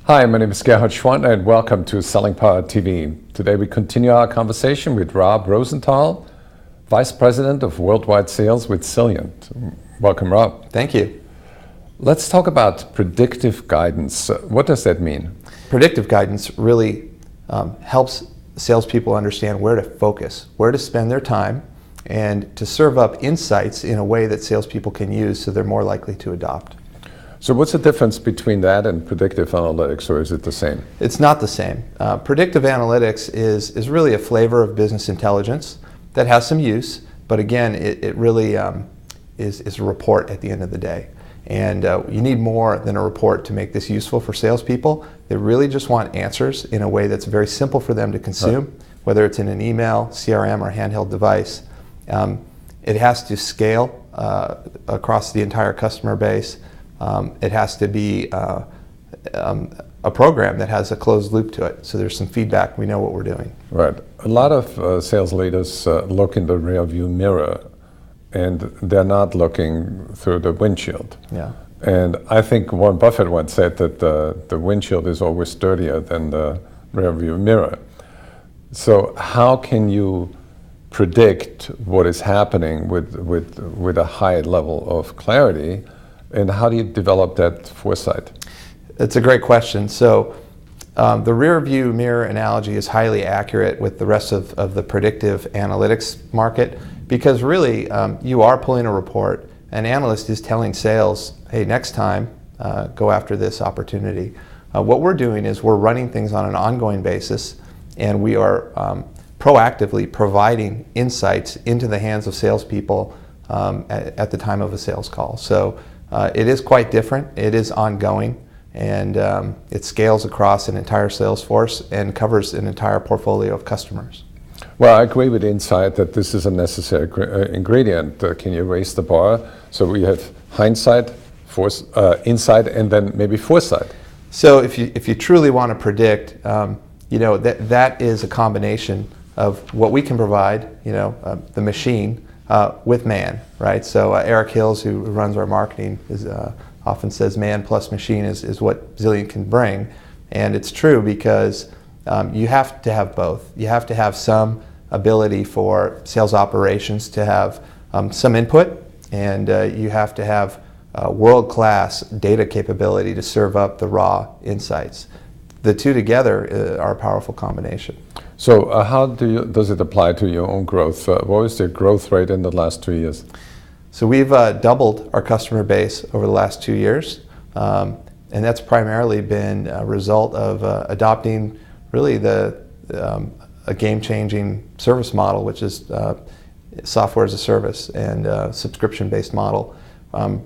Hi, my name is Gerhard Schwantner and welcome to Selling Power TV. Today we continue our conversation with Rob Rosenthal, Vice President of Worldwide Sales with Zilliant. Welcome, Rob. Thank you. Let's talk about predictive guidance. What does that mean? Predictive guidance really helps salespeople understand where to focus, where to spend their time, and to serve up insights in a way that salespeople can use so they're more likely to adopt. So what's the difference between that and predictive analytics, or is it the same? It's not the same. Predictive analytics is really a flavor of business intelligence that has some use, but again, it really is a report at the end of the day. And you need more than a report to make this useful for salespeople. They really just want answers in a way that's very simple for them to consume, whether it's in an email, CRM, or handheld device. It has to scale across the entire customer base. It has to be a program that has a closed loop to it, so there's some feedback. We know what we're doing. Right. A lot of sales leaders look in the rearview mirror, and they're not looking through the windshield. Yeah. And I think Warren Buffett once said that the windshield is always dirtier than the rearview mirror. So how can you predict what is happening with a high level of clarity? And how do you develop that foresight? It's a great question. So the rear view mirror analogy is highly accurate with the rest of the predictive analytics market, because really you are pulling a report. An analyst is telling sales, hey, next time go after this opportunity. What we're doing is we're running things on an ongoing basis, and we are proactively providing insights into the hands of salespeople at the time of a sales call. So it is quite different. It is ongoing, and it scales across an entire sales force and covers an entire portfolio of customers. Well, I agree with Insight that this is a necessary ingredient. Can you raise the bar? So we have hindsight, insight, and then maybe foresight. So if you truly want to predict, that is a combination of what we can provide, the machine, with man, right? So Eric Hills, who runs our marketing, often says man plus machine is what Zilliant can bring. And it's true, because you have to have both. You have to have some ability for sales operations to have some input, and you have to have world-class data capability to serve up the raw insights. The two together are a powerful combination. So how does it apply to your own growth? What was the growth rate in the last 2 years? So we've doubled our customer base over the last 2 years, and that's primarily been a result of adopting really a game-changing service model, which is software as a service and subscription-based model.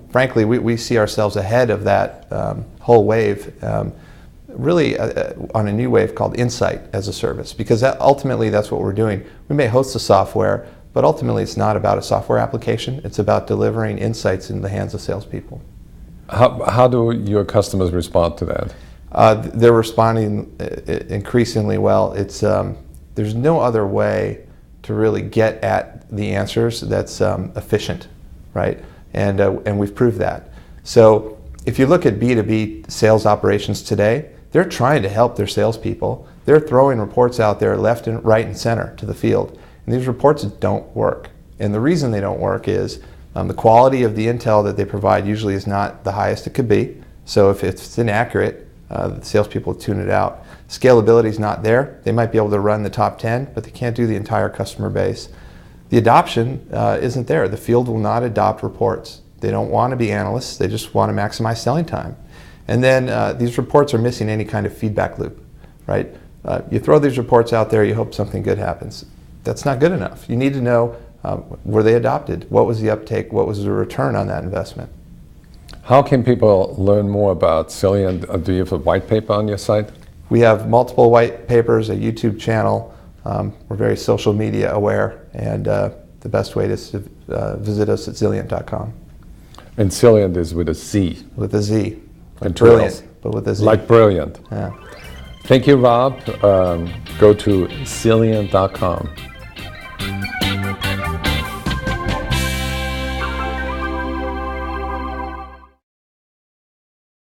Frankly, we see ourselves ahead of that whole wave, really on a new wave called Insight as a service, because ultimately that's what we're doing. We may host the software, but ultimately it's not about a software application. It's about delivering insights in the hands of salespeople. How do your customers respond to that? They're responding increasingly well. There's no other way to really get at the answers that's efficient, right? And we've proved that. So if you look at B2B sales operations today, they're trying to help their salespeople. They're throwing reports out there left and right and center to the field. And these reports don't work. And the reason they don't work is the quality of the intel that they provide usually is not the highest it could be. So if it's inaccurate, the salespeople tune it out. Scalability is not there. They might be able to run the top 10, but they can't do the entire customer base. The adoption isn't there. The field will not adopt reports. They don't want to be analysts. They just want to maximize selling time. And then these reports are missing any kind of feedback loop, right? You throw these reports out there, you hope something good happens. That's not good enough. You need to know, were they adopted? What was the uptake? What was the return on that investment? How can people learn more about Zilliant? Do you have a white paper on your site? We have multiple white papers, a YouTube channel. We're very social media aware, and the best way is to visit us at Zilliant.com. And Zilliant is with a Z. With a Z. And brilliant, but with a Z. Like brilliant. Yeah. Thank you, Rob. Go to Zilliant.com.